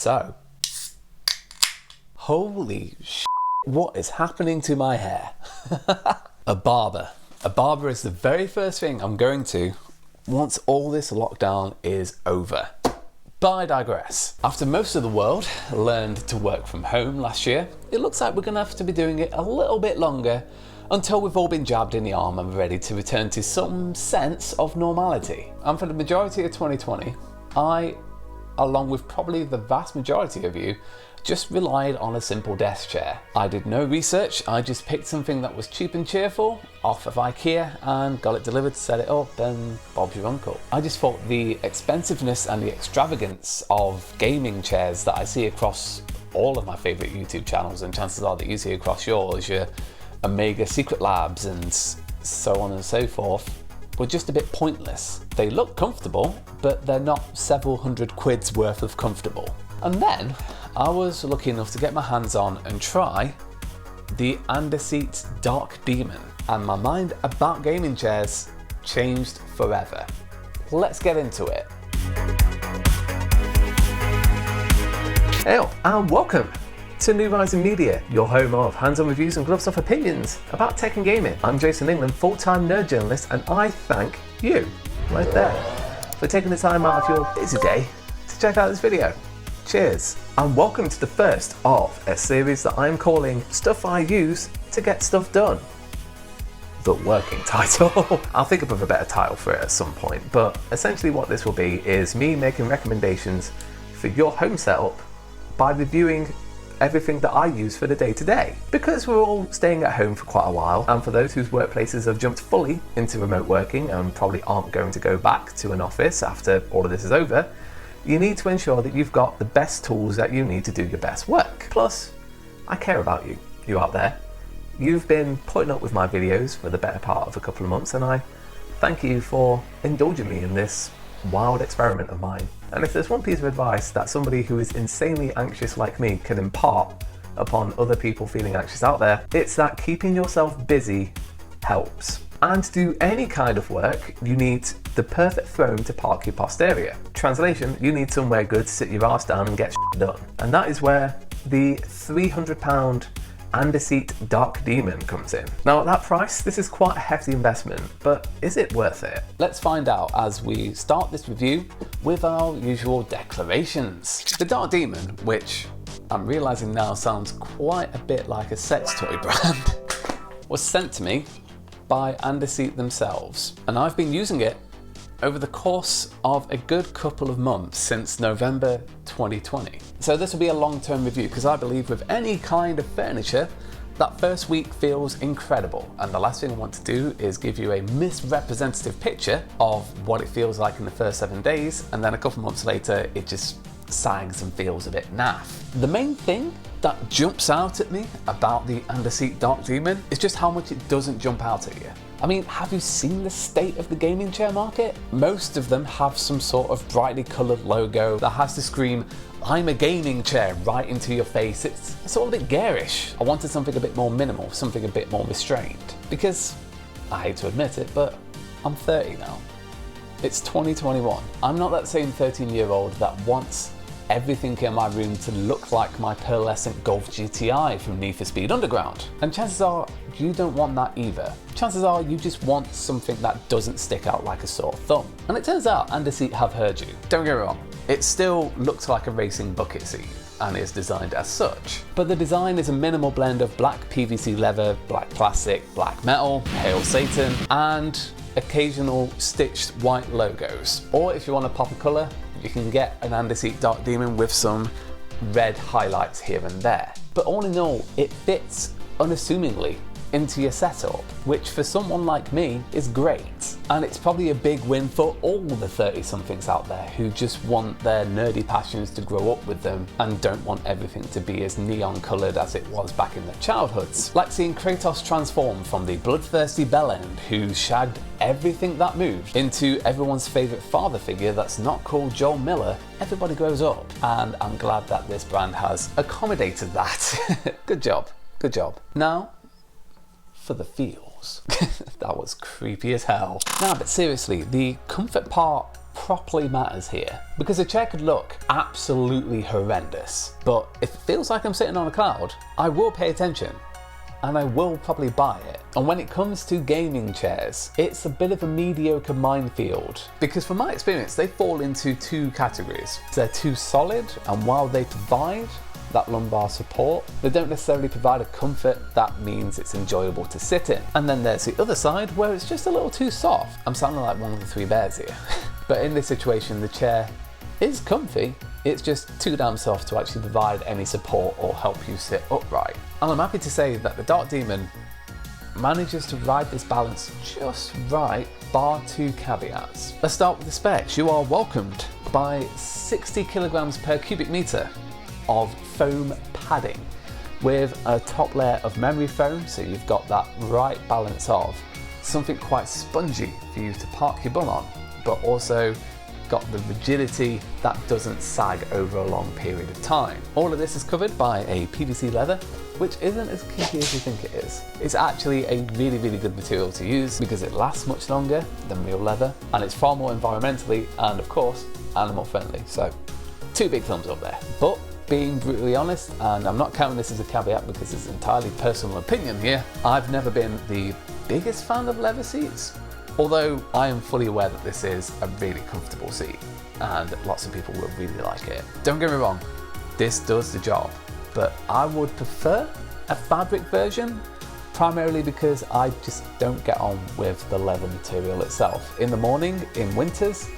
So, holy sh**, what is happening to my hair? A barber. A barber is the very first thing I'm going to once all this lockdown is over. But I digress. After most of the world learned to work from home last year, it looks like we're going to have to be doing it a little bit longer until we've all been jabbed in the arm and ready to return to some sense of normality. And for the majority of 2020, I, along with probably the vast majority of you, just relied on a simple desk chair. I did no research, I just picked something that was cheap and cheerful off of IKEA and got it delivered, set it up, and Bob's your uncle. I just thought the expensiveness and the extravagance of gaming chairs that I see across all of my favourite YouTube channels, and chances are that you see across yours, your Omega Secret Labs and so on and so forth, were just a bit pointless. They look comfortable, but they're not several hundred quid's worth of comfortable. And then I was lucky enough to get my hands on and try the Underseat Dark Demon, and my mind about gaming chairs changed forever. Let's get into it. Hey, and welcome to New Rising Media, your home of hands-on reviews and gloves off opinions about tech and gaming. I'm Jason England, full-time nerd journalist, and I thank you, right there, for taking the time out of your busy day to check out this video. Cheers, and welcome to the first of a series that I'm calling Stuff I Use to Get Stuff Done. The working title. I'll think up of a better title for it at some point, but essentially what this will be is me making recommendations for your home setup by reviewing everything that I use for the day-to-day. Because we're all staying at home for quite a while, and for those whose workplaces have jumped fully into remote working and probably aren't going to go back to an office after all of this is over, you need to ensure that you've got the best tools that you need to do your best work. Plus, I care about you out there. You've been putting up with my videos for the better part of a couple of months, and I thank you for indulging me in this wild experiment of mine. And if there's one piece of advice that somebody who is insanely anxious like me can impart upon other people feeling anxious out there, it's that keeping yourself busy helps. And to do any kind of work, you need the perfect throne to park your posterior. Translation, you need somewhere good to sit your ass down and get shit done. And that is where the £300 Underseat Dark Demon comes in. Now at that price, this is quite a hefty investment, but is it worth it? Let's find out as we start this review with our usual declarations. The Dark Demon, which I'm realising now sounds quite a bit like a sex toy brand, was sent to me by Underseat themselves, and I've been using it over the course of a good couple of months since November 2020. So this will be a long-term review because I believe with any kind of furniture, that first week feels incredible, and the last thing I want to do is give you a misrepresentative picture of what it feels like in the first 7 days, and then a couple months later it just sags and feels a bit naff. The main thing that jumps out at me about the Underseat Dark Demon is just how much it doesn't jump out at you. I mean, have you seen the state of the gaming chair market? Most of them have some sort of brightly coloured logo that has to scream, "I'm a gaming chair," right into your face. It's all a bit garish. I wanted something a bit more minimal, something a bit more restrained. Because, I hate to admit it, but I'm 30 now. It's 2021. I'm not that same 13-year-old that wants everything in my room to look like my pearlescent Golf GTI from Need for Speed Underground. And chances are you don't want that either. Chances are you just want something that doesn't stick out like a sore thumb. And it turns out Underseat have heard you. Don't get me wrong, it still looks like a racing bucket seat and is designed as such. But the design is a minimal blend of black PVC leather, black plastic, black metal, Hail Satan, and occasional stitched white logos. Or if you want to pop a colour, you can get an Underseat Dark Demon with some red highlights here and there. But all in all, it fits unassumingly into your setup, which for someone like me is great. And it's probably a big win for all the 30-somethings out there who just want their nerdy passions to grow up with them and don't want everything to be as neon coloured as it was back in their childhoods. Like seeing Kratos transform from the bloodthirsty bellend who shagged everything that moved into everyone's favourite father figure that's not called Joel Miller. Everybody grows up, and I'm glad that this brand has accommodated that. Good job, good job. Now, for the feels. That was creepy as hell. Nah, but seriously, the comfort part properly matters here, because a chair could look absolutely horrendous, but if it feels like I'm sitting on a cloud, I will pay attention and I will probably buy it. And when it comes to gaming chairs, it's a bit of a mediocre minefield, because from my experience, they fall into two categories. They're too solid, and while they provide that lumbar support, they don't necessarily provide a comfort that means it's enjoyable to sit in. And then there's the other side where it's just a little too soft. I'm sounding like one of the three bears here. But in this situation, the chair is comfy, it's just too damn soft to actually provide any support or help you sit upright. And I'm happy to say that the Dark Demon manages to ride this balance just right, bar two caveats. Let's start with the specs. You are welcomed by 60 kilograms per cubic meter of foam padding with a top layer of memory foam, so you've got that right balance of something quite spongy for you to park your bum on, but also got the rigidity that doesn't sag over a long period of time. All of this is covered by a PVC leather, which isn't as kinky as you think it is. It's actually a really, really good material to use because it lasts much longer than real leather, and it's far more environmentally and, of course, animal friendly. So, two big thumbs up there. But being brutally honest, and I'm not counting this as a caveat because it's entirely personal opinion here, I've never been the biggest fan of leather seats. Although I am fully aware that this is a really comfortable seat and lots of people will really like it. Don't get me wrong, this does the job, but I would prefer a fabric version, primarily because I just don't get on with the leather material itself. In the morning, in winters,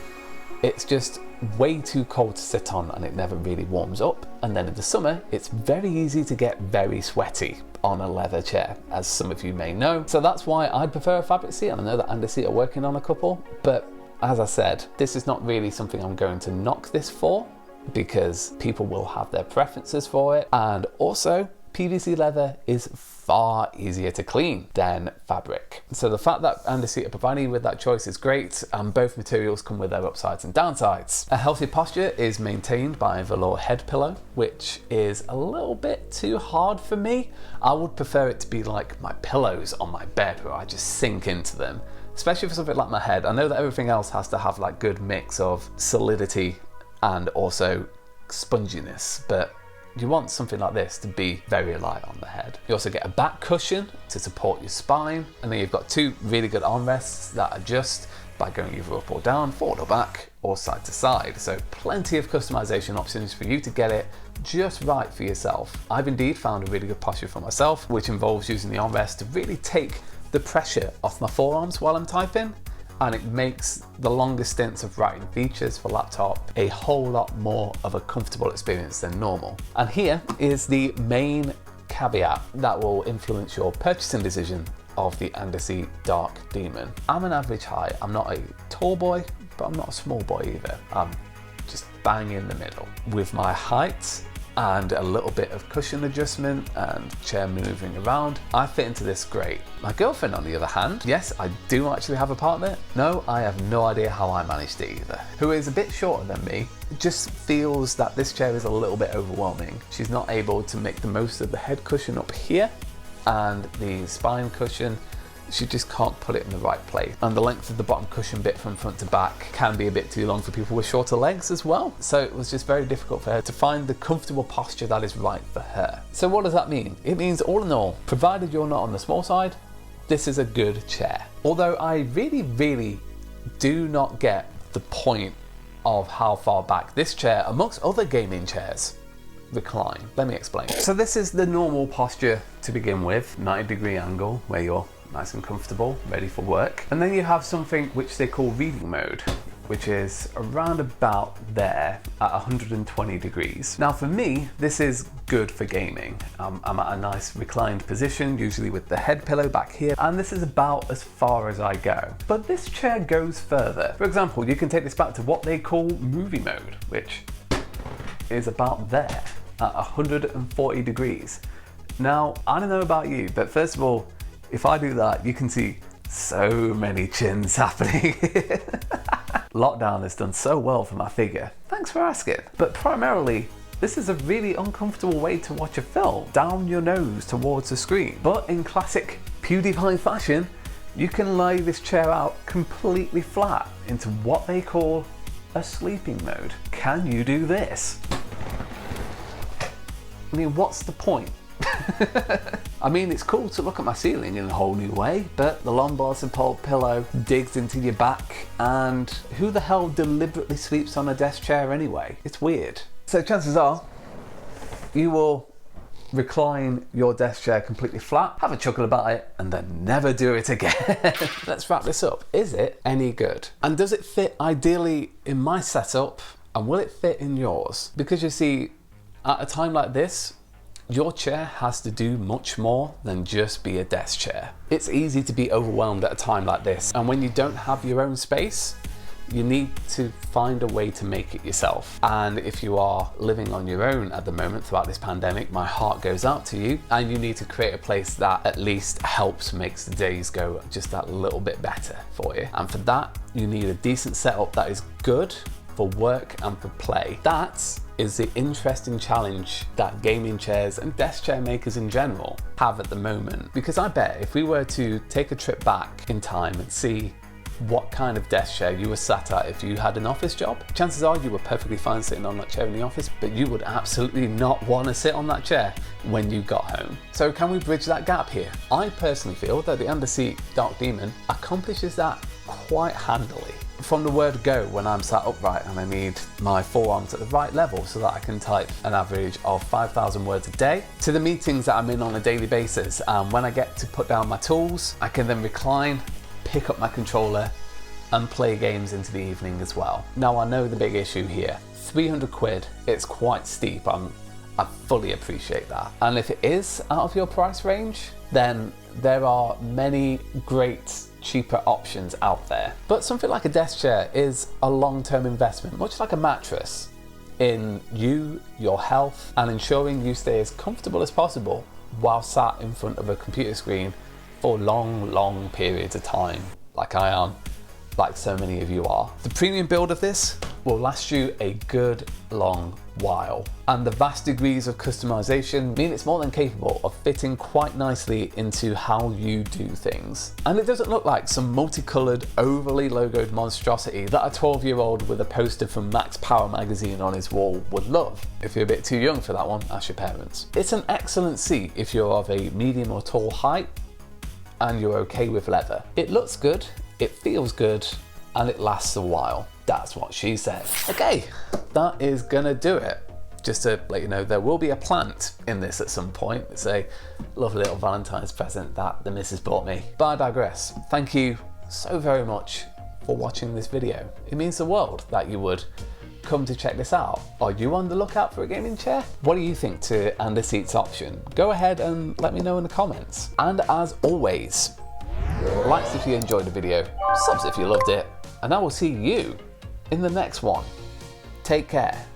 it's just way too cold to sit on and it never really warms up. And then in the summer, it's very easy to get very sweaty on a leather chair, as some of you may know. So that's why I'd prefer a fabric seat, and I know that Andy Seat are working on a couple, but as I said, this is not really something I'm going to knock this for, because people will have their preferences for it, and also PVC leather is far easier to clean than fabric. So the fact that Andy Seat are providing you with that choice is great, and both materials come with their upsides and downsides. A healthy posture is maintained by a velour head pillow, which is a little bit too hard for me. I would prefer it to be like my pillows on my bed, where I just sink into them, especially for something like my head. I know that everything else has to have like good mix of solidity and also sponginess, but you want something like this to be very light on the head. You also get a back cushion to support your spine, and then you've got two really good armrests that adjust by going either up or down, forward or back, or side to side. So plenty of customization options for you to get it just right for yourself. I've indeed found a really good posture for myself, which involves using the armrest to really take the pressure off my forearms while I'm typing, and it makes the longer stints of writing features for laptop a whole lot more of a comfortable experience than normal. And here is the main caveat that will influence your purchasing decision of the Andy Seat Dark Demon. I'm an average height. I'm not a tall boy, but I'm not a small boy either. I'm just bang in the middle. With my height and a little bit of cushion adjustment and chair moving around, I fit into this great. My girlfriend, on the other hand, yes, I do actually have a partner. No, I have no idea how I managed it either. Who is a bit shorter than me, just feels that this chair is a little bit overwhelming. She's not able to make the most of the head cushion up here, and the spine cushion, she just can't put it in the right place. And the length of the bottom cushion bit from front to back can be a bit too long for people with shorter legs as well. So it was just very difficult for her to find the comfortable posture that is right for her. So what does that mean? It means, all in all, provided you're not on the small side, this is a good chair. Although I really, really do not get the point of how far back this chair, amongst other gaming chairs, recline. Let me explain. So this is the normal posture to begin with, 90-degree angle, where you're nice and comfortable, ready for work. And then you have something which they call reading mode, which is around about there at 120 degrees. Now for me, this is good for gaming. I'm at a nice reclined position, usually with the head pillow back here, and this is about as far as I go. But this chair goes further. For example, you can take this back to what they call movie mode, which is about there at 140 degrees. Now, I don't know about you, but first of all, if I do that, you can see so many chins happening. Lockdown has done so well for my figure. Thanks for asking. But primarily, this is a really uncomfortable way to watch a film, down your nose towards the screen. But in classic PewDiePie fashion, you can lay this chair out completely flat into what they call a sleeping mode. Can you do this? I mean, what's the point? I mean, it's cool to look at my ceiling in a whole new way, but the lumbar support pillow digs into your back, and who the hell deliberately sleeps on a desk chair anyway? It's weird. So chances are you will recline your desk chair completely flat, have a chuckle about it, and then never do it again. Let's wrap this up. Is it any good? And does it fit ideally in my setup? And will it fit in yours? Because you see, at a time like this, your chair has to do much more than just be a desk chair. It's easy to be overwhelmed at a time like this, and when you don't have your own space, you need to find a way to make it yourself. And if you are living on your own at the moment throughout this pandemic, my heart goes out to you, and you need to create a place that at least helps makes the days go just that little bit better for you. And for that, you need a decent setup that is good for work and for play. That is the interesting challenge that gaming chairs and desk chair makers in general have at the moment. Because I bet if we were to take a trip back in time and see what kind of desk chair you were sat at if you had an office job, chances are you were perfectly fine sitting on that chair in the office, but you would absolutely not want to sit on that chair when you got home. So can we bridge that gap here? I personally feel that the Underseat Dark Demon accomplishes that quite handily. From the word go, when I'm sat upright and I need my forearms at the right level so that I can type an average of 5,000 words a day, to the meetings that I'm in on a daily basis, and when I get to put down my tools, I can then recline, pick up my controller and play games into the evening as well. Now I know the big issue here, 300 quid, it's quite steep, I fully appreciate that. And if it is out of your price range, then there are many great cheaper options out there. But something like a desk chair is a long-term investment, much like a mattress, in you, your health, and ensuring you stay as comfortable as possible while sat in front of a computer screen for long periods of time, like I am, like so many of you are. The premium build of this will last you a good long while, and the vast degrees of customization mean it's more than capable of fitting quite nicely into how you do things. And it doesn't look like some multicolored, overly logoed monstrosity that a 12-year-old with a poster from Max Power magazine on his wall would love. If you're a bit too young for that one, ask your parents. It's an excellent seat if you're of a medium or tall height and you're okay with leather. It looks good, it feels good, and it lasts a while. That's what she said. Okay, that is gonna do it. Just to let you know, there will be a plant in this at some point. It's a lovely little Valentine's present that the missus bought me. But I digress. Thank you so very much for watching this video. It means the world that you would come to check this out. Are you on the lookout for a gaming chair? What do you think to Underseat's option? Go ahead and let me know in the comments. And as always, likes if you enjoyed the video, subs if you loved it, and I will see you in the next one. Take care.